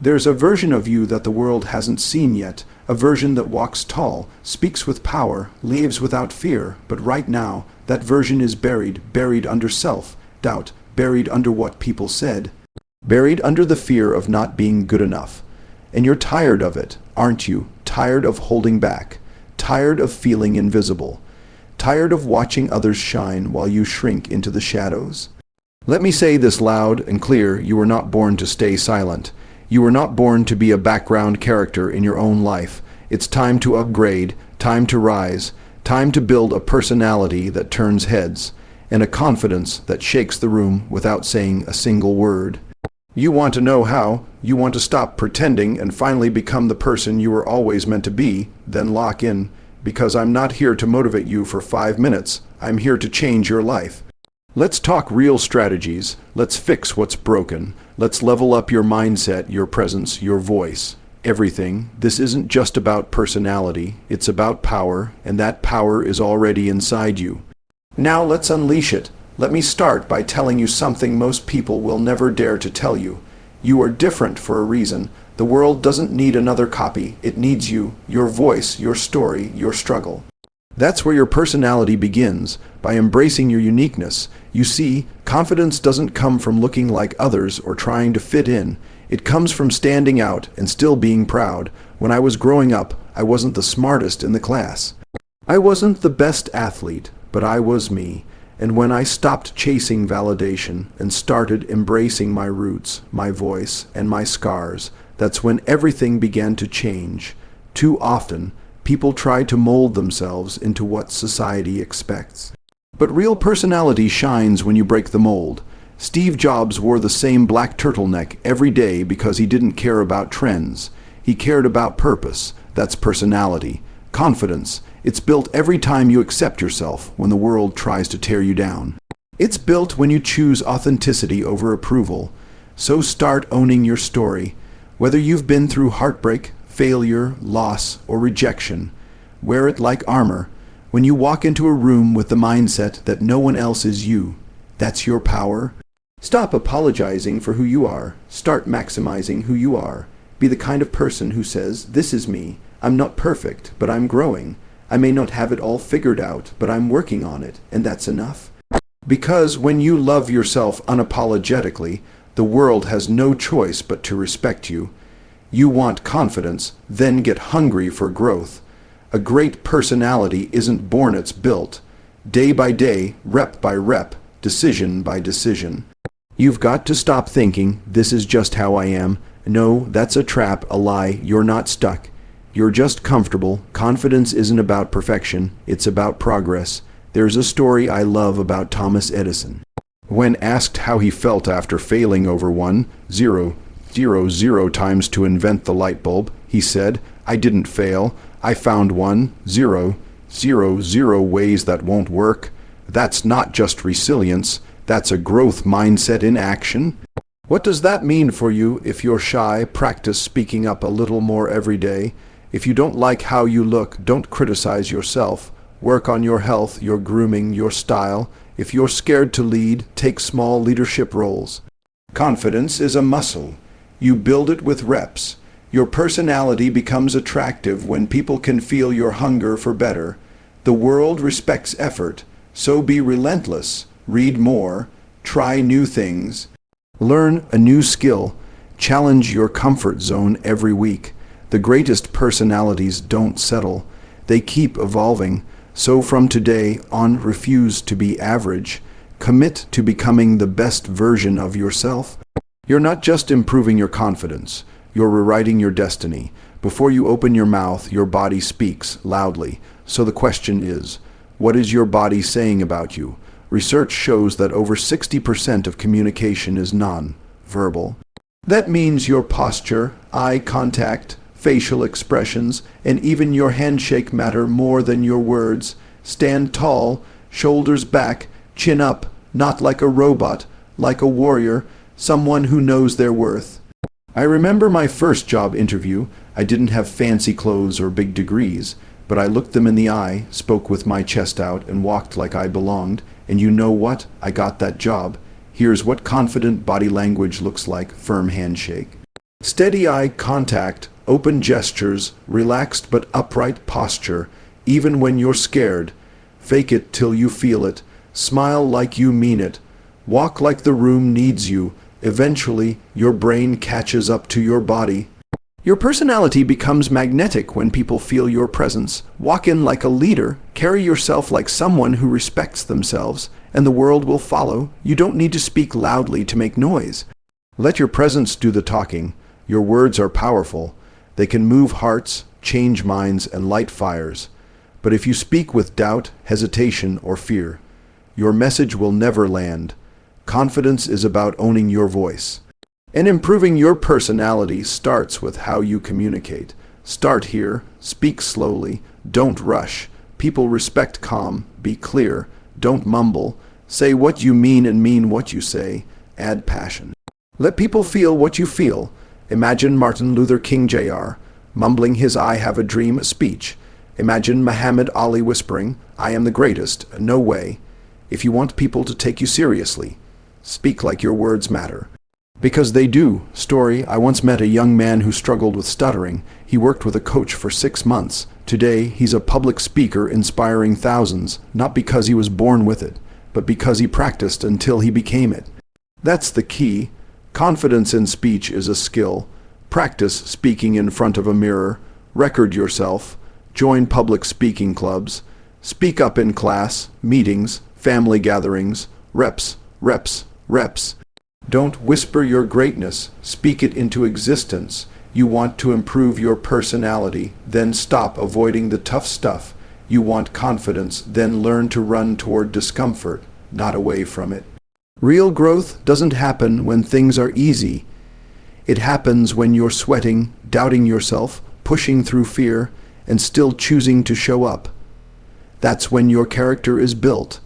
There's a version of you that the world hasn't seen yet, a version that walks tall, speaks with power, lives without fear, but right now, that version is buried under self-doubt, buried under what people said, buried under the fear of not being good enough. And you're tired of it, aren't you? Tired of holding back, tired of feeling invisible, tired of watching others shine while you shrink into the shadows. Let me say this loud and clear: you were not born to stay silent. You were not born to be a background character in your own life. It's time to upgrade, time to rise, time to build a personality that turns heads, and a confidence that shakes the room without saying a single word. You want to know how? You want to stop pretending and finally become the person you were always meant to be? Then lock in, because I'm not here to motivate you for 5 minutes. I'm here to change your life. Let's talk real strategies. Let's fix what's broken. Let's level up your mindset, your presence, your voice, everything. This isn't just about personality. It's about power, and that power is already inside you. Now let's unleash it. Let me start by telling you something most people will never dare to tell you. You are different for a reason. The world doesn't need another copy. It needs you, your voice, your story, your struggle. That's where your personality begins, by embracing your uniqueness. You see, confidence doesn't come from looking like others or trying to fit in. It comes from standing out and still being proud. When I was growing up, I wasn't the smartest in the class. I wasn't the best athlete, but I was me. And when I stopped chasing validation and started embracing my roots, my voice, and my scars, that's when everything began to change. Too often, people try to mold themselves into what society expects. But real personality shines when you break the mold. Steve Jobs wore the same black turtleneck every day because he didn't care about trends. He cared about purpose. That's personality. Confidence. It's built every time you accept yourself when the world tries to tear you down. It's built when you choose authenticity over approval. So start owning your story. Whether you've been through heartbreak, failure, loss, or rejection, wear it like armor. When you walk into a room with the mindset that no one else is you, that's your power. Stop apologizing for who you are. Start maximizing who you are. Be the kind of person who says, "This is me. I'm not perfect, but I'm growing. I may not have it all figured out, but I'm working on it, and that's enough." Because when you love yourself unapologetically, the world has no choice but to respect you. You want confidence, then get hungry for growth. A great personality isn't born, it's built. Day by day, rep by rep, decision by decision. You've got to stop thinking, "This is just how I am." No, that's a trap, a lie. You're not stuck. You're just comfortable. Confidence isn't about perfection, it's about progress. There's a story I love about Thomas Edison. When asked how he felt after failing over 1,000 times to invent the light bulb, he said, "I didn't fail. I found 1,000 ways that won't work." That's not just resilience, that's a growth mindset in action. What does that mean for you? If you're shy, practice speaking up a little more every day. If you don't like how you look, don't criticize yourself. Work on your health, your grooming, your style. If you're scared to lead, take small leadership roles. Confidence is a muscle. You build it with reps. Your personality becomes attractive when people can feel your hunger for better. The world respects effort, so be relentless. Read more. Try new things. Learn a new skill. Challenge your comfort zone every week. The greatest personalities don't settle. They keep evolving. So from today on, refuse to be average. Commit to becoming the best version of yourself. You're not just improving your confidence. You're rewriting your destiny. Before you open your mouth, your body speaks loudly. So the question is, what is your body saying about you? Research shows that over 60% of communication is non-verbal. That means your posture, eye contact, facial expressions, and even your handshake matter more than your words. Stand tall, shoulders back, chin up, not like a robot, like a warrior, someone who knows their worth. I remember my first job interview. I didn't have fancy clothes or big degrees, but I looked them in the eye, spoke with my chest out, and walked like I belonged. And you know what? I got that job. Here's what confident body language looks like: firm handshake, Steady eye contact, open gestures, relaxed but upright posture, even when you're scared. Fake it till you feel it. Smile like you mean it. Walk like the room needs you. Eventually, your brain catches up to your body. Your personality becomes magnetic when people feel your presence. Walk in like a leader, carry yourself like someone who respects themselves, and the world will follow. You don't need to speak loudly to make noise. Let your presence do the talking. Your words are powerful. They can move hearts, change minds, and light fires. But if you speak with doubt, hesitation, or fear, your message will never land. Confidence is about owning your voice. And improving your personality starts with how you communicate. Start here, speak slowly, don't rush. People respect calm, be clear, don't mumble. Say what you mean and mean what you say. Add passion. Let people feel what you feel. Imagine Martin Luther King Jr. mumbling his "I have a dream" speech. Imagine Muhammad Ali whispering, "I am the greatest, no way." If you want people to take you seriously, speak like your words matter. Because they do. Story: I once met a young man who struggled with stuttering. He worked with a coach for 6 months. Today, he's a public speaker inspiring thousands, not because he was born with it, but because he practiced until he became it. That's the key. Confidence in speech is a skill. Practice speaking in front of a mirror. Record yourself. Join public speaking clubs. Speak up in class, meetings, family gatherings. Reps, reps, reps. Don't whisper your greatness. Speak it into existence. You want to improve your personality, then stop avoiding the tough stuff. You want confidence, then learn to run toward discomfort, not away from it. Real growth doesn't happen when things are easy. It happens when you're sweating, doubting yourself, pushing through fear, and still choosing to show up. That's when your character is built.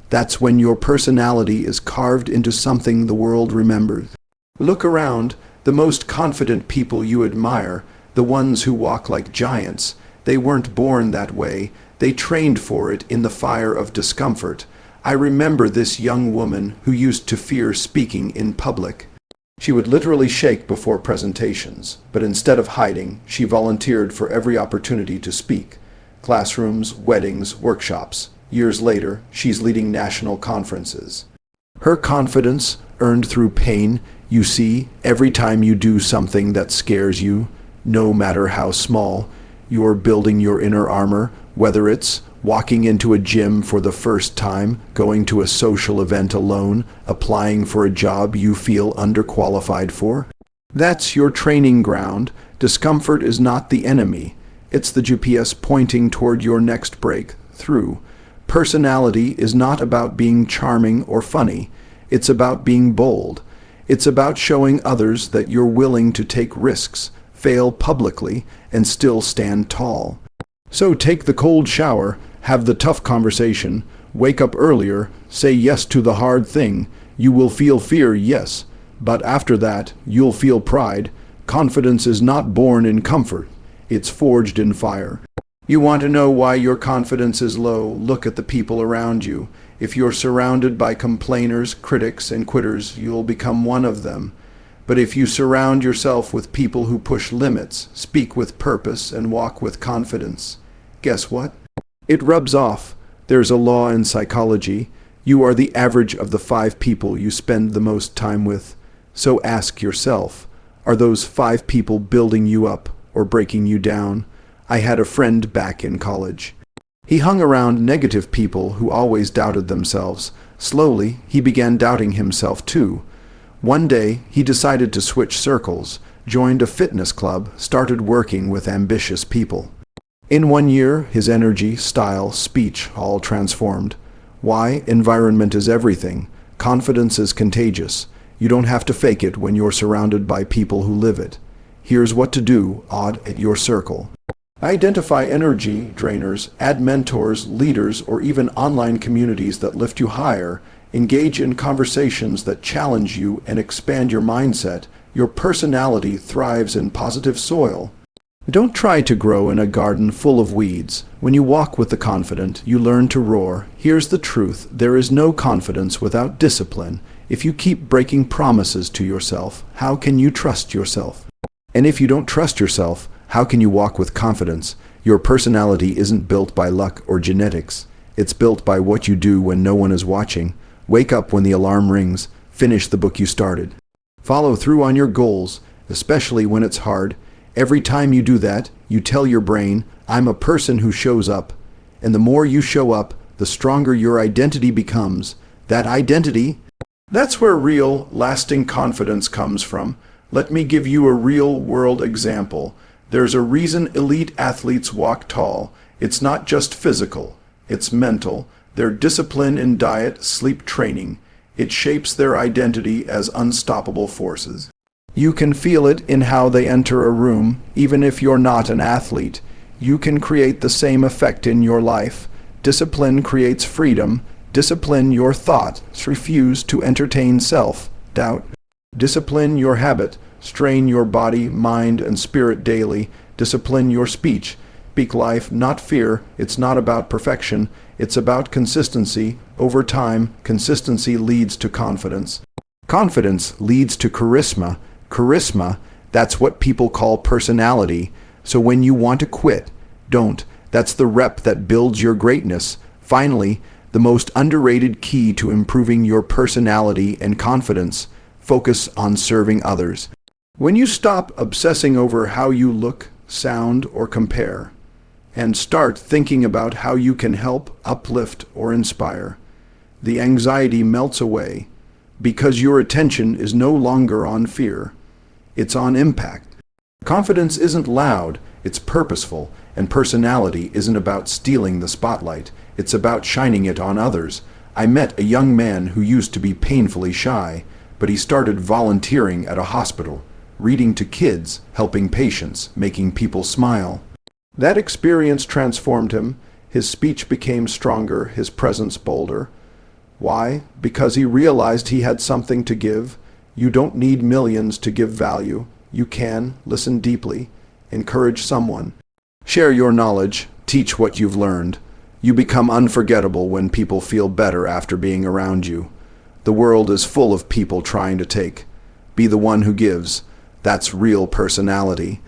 That's when your personality is carved into something the world remembers. Look around. The most confident people you admire, the ones who walk like giants, they weren't born that way. They trained for it in the fire of discomfort. I remember this young woman who used to fear speaking in public. She would literally shake before presentations, but instead of hiding, she volunteered for every opportunity to speak. Classrooms, weddings, workshops. Years later, she's leading national conferences. Her confidence, earned through pain. You see, every time you do something that scares you, no matter how small, you're building your inner armor, whether it's walking into a gym for the first time, going to a social event alone, applying for a job you feel underqualified for. That's your training ground. Discomfort is not the enemy. It's the GPS pointing toward your next breakthrough. Personality is not about being charming or funny. It's about being bold. It's about showing others that you're willing to take risks, fail publicly, and still stand tall. So take the cold shower, have the tough conversation, wake up earlier, say yes to the hard thing. You will feel fear, yes, but after that, you'll feel pride. Confidence is not born in comfort. It's forged in fire. You want to know why your confidence is low? Look at the people around you. If you're surrounded by complainers, critics, and quitters, you'll become one of them. But if you surround yourself with people who push limits, speak with purpose, and walk with confidence, guess what? It rubs off. There's a law in psychology. You are the average of the 5 people you spend the most time with. So ask yourself, are those 5 people building you up or breaking you down? I had a friend back in college. He hung around negative people who always doubted themselves. Slowly, he began doubting himself too. One day, he decided to switch circles, joined a fitness club, started working with ambitious people. In 1 year, his energy, style, speech all transformed. Why? Environment is everything. Confidence is contagious. You don't have to fake it when you're surrounded by people who live it. Here's what to do, odd at your circle. Identify energy drainers, add mentors, leaders, or even online communities that lift you higher. Engage in conversations that challenge you and expand your mindset. Your personality thrives in positive soil. Don't try to grow in a garden full of weeds. When you walk with the confident, you learn to roar. Here's the truth: there is no confidence without discipline. If you keep breaking promises to yourself, how can you trust yourself? And if you don't trust yourself, how can you walk with confidence? Your personality isn't built by luck or genetics. It's built by what you do when no one is watching. Wake up when the alarm rings. Finish the book you started. Follow through on your goals, especially when it's hard. Every time you do that, you tell your brain, I'm a person who shows up. And the more you show up, the stronger your identity becomes. That identity, that's where real, lasting confidence comes from. Let me give you a real-world example. There's a reason elite athletes walk tall. It's not just physical, it's mental. Their discipline in diet, sleep, training. It shapes their identity as unstoppable forces. You can feel it in how they enter a room, even if you're not an athlete. You can create the same effect in your life. Discipline creates freedom. Discipline your thoughts. Refuse to entertain self-doubt. Discipline your habit. Strain your body, mind, and spirit daily. Discipline your speech. Speak life, not fear. It's not about perfection. It's about consistency. Over time, consistency leads to confidence. Confidence leads to charisma. Charisma, that's what people call personality. So when you want to quit, don't. That's the rep that builds your greatness. Finally, the most underrated key to improving your personality and confidence, focus on serving others. When you stop obsessing over how you look, sound, or compare, and start thinking about how you can help, uplift, or inspire, the anxiety melts away because your attention is no longer on fear. It's on impact. Confidence isn't loud, it's purposeful, and personality isn't about stealing the spotlight. It's about shining it on others. I met a young man who used to be painfully shy, but he started volunteering at a hospital, reading to kids, helping patients, making people smile. That experience transformed him. His speech became stronger, his presence bolder. Why? Because he realized he had something to give. You don't need millions to give value. You can listen deeply, encourage someone, share your knowledge, teach what you've learned. You become unforgettable when people feel better after being around you. The world is full of people trying to take. Be the one who gives. That's real personality.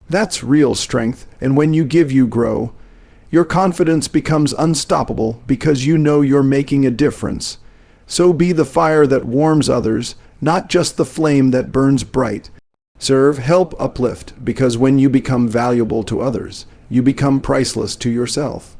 That's real strength, and when you give, you grow. Your confidence becomes unstoppable because you know you're making a difference. So be the fire that warms others, not just the flame that burns bright. Serve, help, uplift, because when you become valuable to others, you become priceless to yourself.